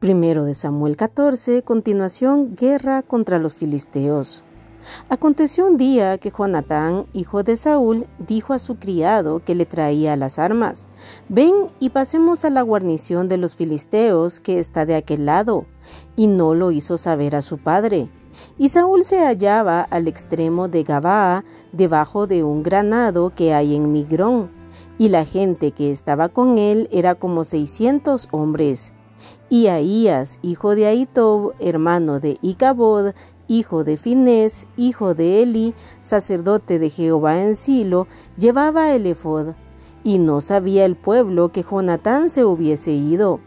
Primero de Samuel 14, continuación, guerra contra los filisteos. Aconteció un día que Jonatán, hijo de Saúl, dijo a su criado que le traía las armas: «Ven y pasemos a la guarnición de los filisteos que está de aquel lado». Y no lo hizo saber a su padre. Y Saúl se hallaba al extremo de Gabaa, debajo de un granado que hay en Migrón, y la gente que estaba con él era como 600 hombres. Y Ahías, hijo de Ahitob, hermano de Icabod, hijo de Finés, hijo de Eli, sacerdote de Jehová en Silo, llevaba el ephod. Y no sabía el pueblo que Jonatán se hubiese ido.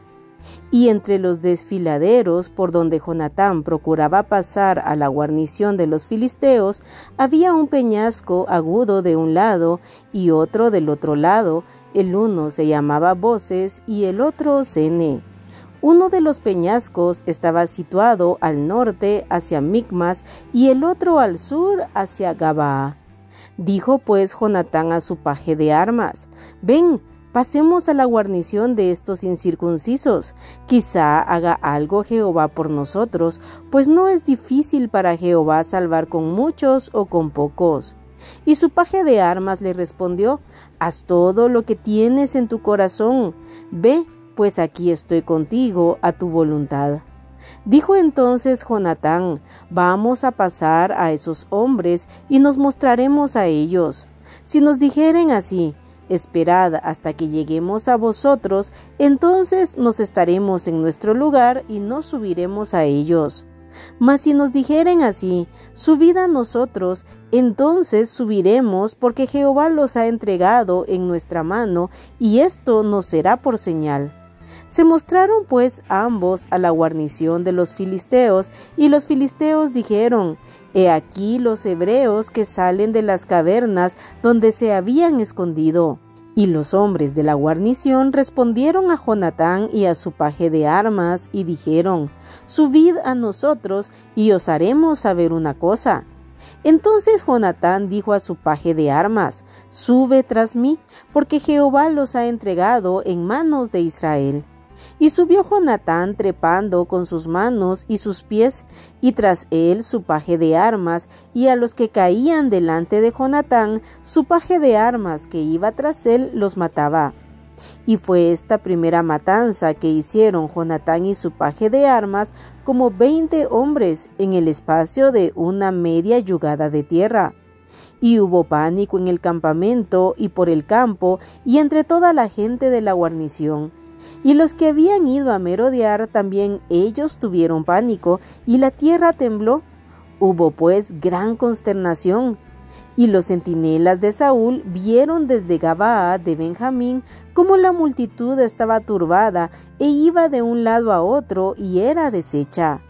Y entre los desfiladeros por donde Jonatán procuraba pasar a la guarnición de los filisteos, había un peñasco agudo de un lado y otro del otro lado. El uno se llamaba Boses y el otro Sene. Uno de los peñascos estaba situado al norte hacia Micmas y el otro al sur hacia Gabaa. Dijo pues Jonatán a su paje de armas: «Ven, pasemos a la guarnición de estos incircuncisos. Quizá haga algo Jehová por nosotros, pues no es difícil para Jehová salvar con muchos o con pocos». Y su paje de armas le respondió: «Haz todo lo que tienes en tu corazón. Ve, pues aquí estoy contigo a tu voluntad». Dijo entonces Jonatán: «Vamos a pasar a esos hombres y nos mostraremos a ellos. Si nos dijeren así: esperad hasta que lleguemos a vosotros, entonces nos estaremos en nuestro lugar y no subiremos a ellos. Mas si nos dijeren así: subid a nosotros, entonces subiremos, porque Jehová los ha entregado en nuestra mano, y esto nos será por señal». Se mostraron pues ambos a la guarnición de los filisteos, y los filisteos dijeron: «He aquí los hebreos que salen de las cavernas donde se habían escondido». Y los hombres de la guarnición respondieron a Jonatán y a su paje de armas, y dijeron: «Subid a nosotros, y os haremos saber una cosa». Entonces Jonatán dijo a su paje de armas: «Sube tras mí, porque Jehová los ha entregado en manos de Israel». Y subió Jonatán trepando con sus manos y sus pies, y tras él su paje de armas, y a los que caían delante de Jonatán, su paje de armas que iba tras él los mataba. Y fue esta primera matanza que hicieron Jonatán y su paje de armas, como 20 hombres, en el espacio de una media yugada de tierra. Y hubo pánico en el campamento y por el campo y entre toda la gente de la guarnición. Y los que habían ido a merodear también ellos tuvieron pánico, y la tierra tembló. Hubo pues gran consternación. Y los centinelas de Saúl vieron desde Gabaa de Benjamín cómo la multitud estaba turbada e iba de un lado a otro y era deshecha.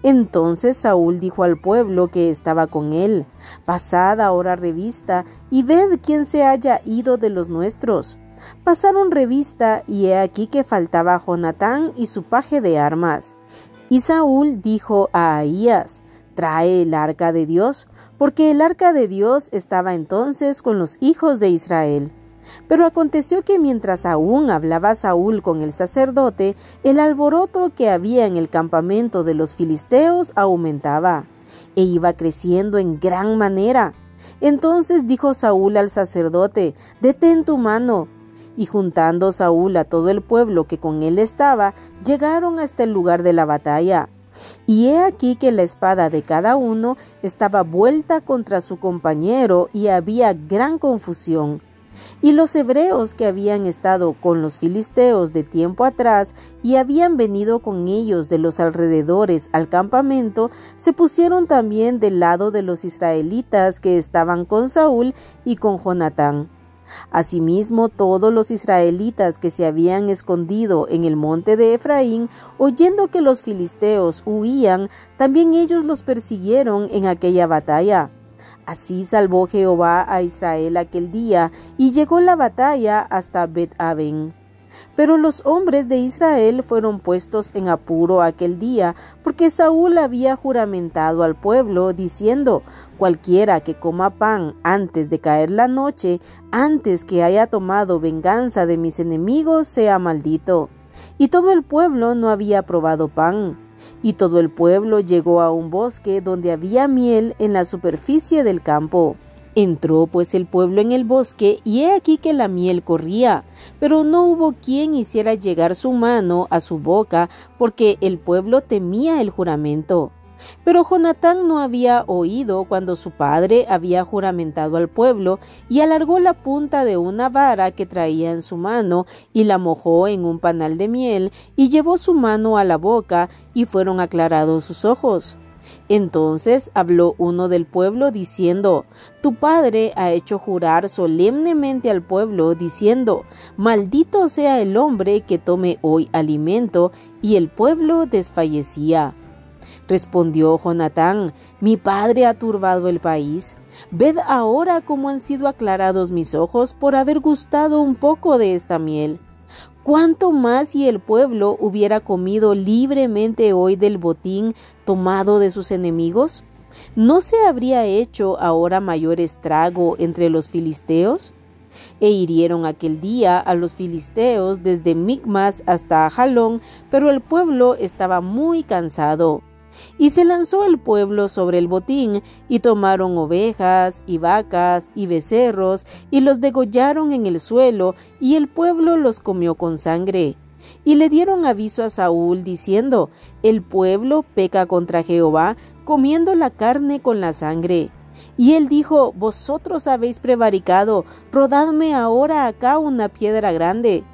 Entonces Saúl dijo al pueblo que estaba con él: «Pasad ahora revista y ved quién se haya ido de los nuestros». Pasaron revista, y he aquí que faltaba Jonatán y su paje de armas. Y Saúl dijo a Ahías: «Trae el arca de Dios», porque el arca de Dios estaba entonces con los hijos de Israel. Pero aconteció que mientras aún hablaba Saúl con el sacerdote, el alboroto que había en el campamento de los filisteos aumentaba, e iba creciendo en gran manera. Entonces dijo Saúl al sacerdote: «Detén tu mano». Y juntando Saúl a todo el pueblo que con él estaba, llegaron hasta el lugar de la batalla. Y he aquí que la espada de cada uno estaba vuelta contra su compañero, y había gran confusión. Y los hebreos que habían estado con los filisteos de tiempo atrás y habían venido con ellos de los alrededores al campamento, se pusieron también del lado de los israelitas que estaban con Saúl y con Jonatán. Asimismo, todos los israelitas que se habían escondido en el monte de Efraín, oyendo que los filisteos huían, también ellos los persiguieron en aquella batalla. Así salvó Jehová a Israel aquel día, y llegó la batalla hasta Bet-aven. Pero los hombres de Israel fueron puestos en apuro aquel día, porque Saúl había juramentado al pueblo, diciendo: «Cualquiera que coma pan antes de caer la noche, antes que haya tomado venganza de mis enemigos, sea maldito». y todo el pueblo no había probado pan. Y todo el pueblo llegó a un bosque donde había miel en la superficie del campo. Entró pues el pueblo en el bosque, y he aquí que la miel corría, pero no hubo quien hiciera llegar su mano a su boca, porque el pueblo temía el juramento. Pero Jonatán no había oído cuando su padre había juramentado al pueblo, y alargó la punta de una vara que traía en su mano, y la mojó en un panal de miel, y llevó su mano a la boca, y fueron aclarados sus ojos. Entonces habló uno del pueblo diciendo: Tu padre ha hecho jurar solemnemente al pueblo, diciendo: Maldito sea el hombre que tome hoy alimento. Y el pueblo desfallecía. Respondió Jonatán: Mi padre ha turbado el país. Ved ahora cómo han sido aclarados mis ojos por haber gustado un poco de esta miel. ¿Cuánto más si el pueblo hubiera comido libremente hoy del botín tomado de sus enemigos? ¿No se habría hecho ahora mayor estrago entre los filisteos? E hirieron aquel día a los filisteos desde Micmas hasta Ajalón, pero el pueblo estaba muy cansado. Y se lanzó el pueblo sobre el botín, y tomaron ovejas, y vacas, y becerros, y los degollaron en el suelo, y el pueblo los comió con sangre. Y le dieron aviso a Saúl, diciendo: El pueblo peca contra Jehová, comiendo la carne con la sangre. Y él dijo: Vosotros habéis prevaricado, rodadme ahora acá una piedra grande.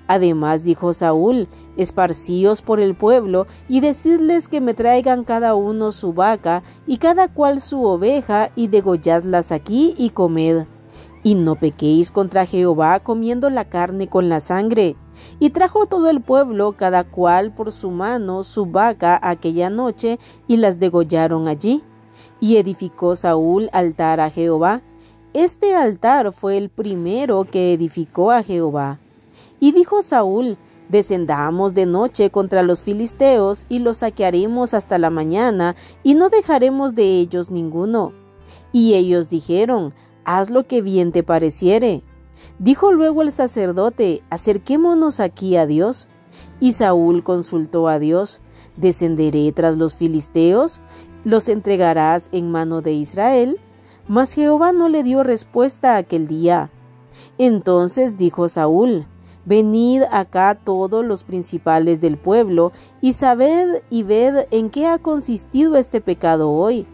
Además dijo Saúl: Esparcíos por el pueblo, y decidles que me traigan cada uno su vaca, y cada cual su oveja, y degolladlas aquí, y comed. Y no pequéis contra Jehová comiendo la carne con la sangre. Y trajo todo el pueblo, cada cual por su mano, su vaca aquella noche, y las degollaron allí. Y edificó Saúl altar a Jehová. Este altar fue el primero que edificó a Jehová. Y dijo Saúl: Descendamos de noche contra los filisteos, y los saquearemos hasta la mañana, y no dejaremos de ellos ninguno. Y ellos dijeron: Haz lo que bien te pareciere. Dijo luego el sacerdote: Acerquémonos aquí a Dios. Y Saúl consultó a Dios: ¿Descenderé tras los filisteos? ¿Los entregarás en mano de Israel? Mas Jehová no le dio respuesta aquel día. Entonces dijo Saúl: Venid acá todos los principales del pueblo, y sabed y ved en qué ha consistido este pecado hoy.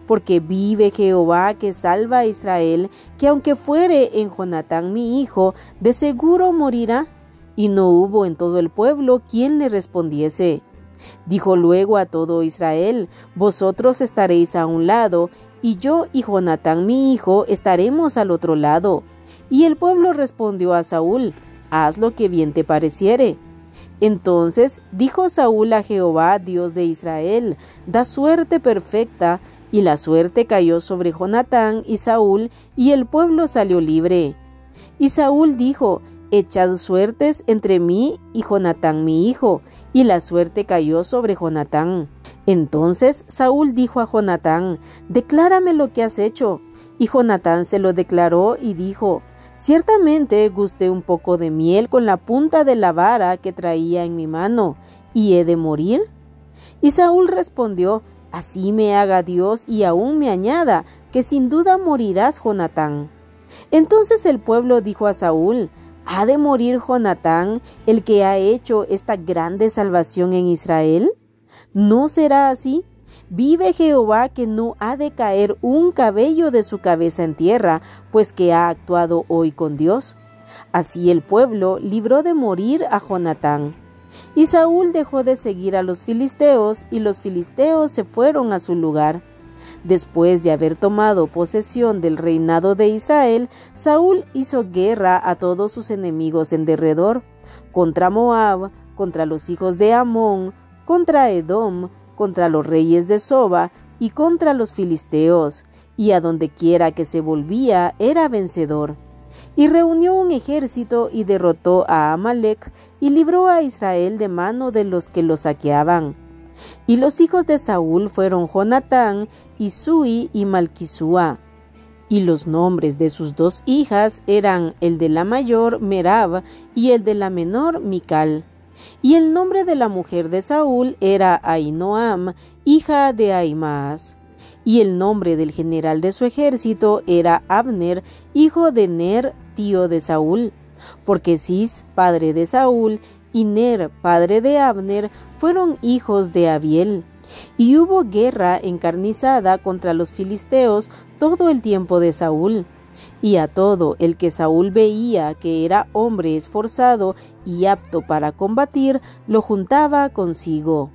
Porque vive Jehová que salva a Israel, que aunque fuere en Jonatán mi hijo, de seguro morirá. Y no hubo en todo el pueblo quien le respondiese. Dijo luego a todo Israel: Vosotros estaréis a un lado, y yo y Jonatán mi hijo estaremos al otro lado. Y el pueblo respondió a Saúl: Haz lo que bien te pareciere. Entonces dijo Saúl a Jehová, Dios de Israel: Da suerte perfecta. Y la suerte cayó sobre Jonatán y Saúl, y el pueblo salió libre. Y Saúl dijo: Echad suertes entre mí y Jonatán mi hijo. Y la suerte cayó sobre Jonatán. Entonces Saúl dijo a Jonatán: Declárame lo que has hecho. Y Jonatán se lo declaró y dijo: Ciertamente gusté un poco de miel con la punta de la vara que traía en mi mano, ¿y he de morir? Y Saúl respondió: Así me haga Dios y aún me añada, que sin duda morirás, Jonatán. Entonces el pueblo dijo a Saúl: ¿Ha de morir Jonatán, el que ha hecho esta grande salvación en Israel? ¿No será así? Vive Jehová que no ha de caer un cabello de su cabeza en tierra, pues que ha actuado hoy con Dios. Así el pueblo libró de morir a Jonatán. Y Saúl dejó de seguir a los filisteos, y los filisteos se fueron a su lugar. Después de haber tomado posesión del reinado de Israel, Saúl hizo guerra a todos sus enemigos en derredor, contra Moab, contra los hijos de Amón, contra Edom, contra los reyes de Soba y contra los filisteos, y a donde quiera que se volvía era vencedor. Y reunió un ejército y derrotó a Amalec, y libró a Israel de mano de los que lo saqueaban. Y los hijos de Saúl fueron Jonatán, y Sui y Malquisúa. Y los nombres de sus dos hijas eran el de la mayor Merab y el de la menor Mical. Y el nombre de la mujer de Saúl era Ahinoam, hija de Ahimaas. Y el nombre del general de su ejército era Abner, hijo de Ner, tío de Saúl. Porque Cis, padre de Saúl, y Ner, padre de Abner, fueron hijos de Abiel. Y hubo guerra encarnizada contra los filisteos todo el tiempo de Saúl. Y a todo el que Saúl veía que era hombre esforzado y apto para combatir, lo juntaba consigo.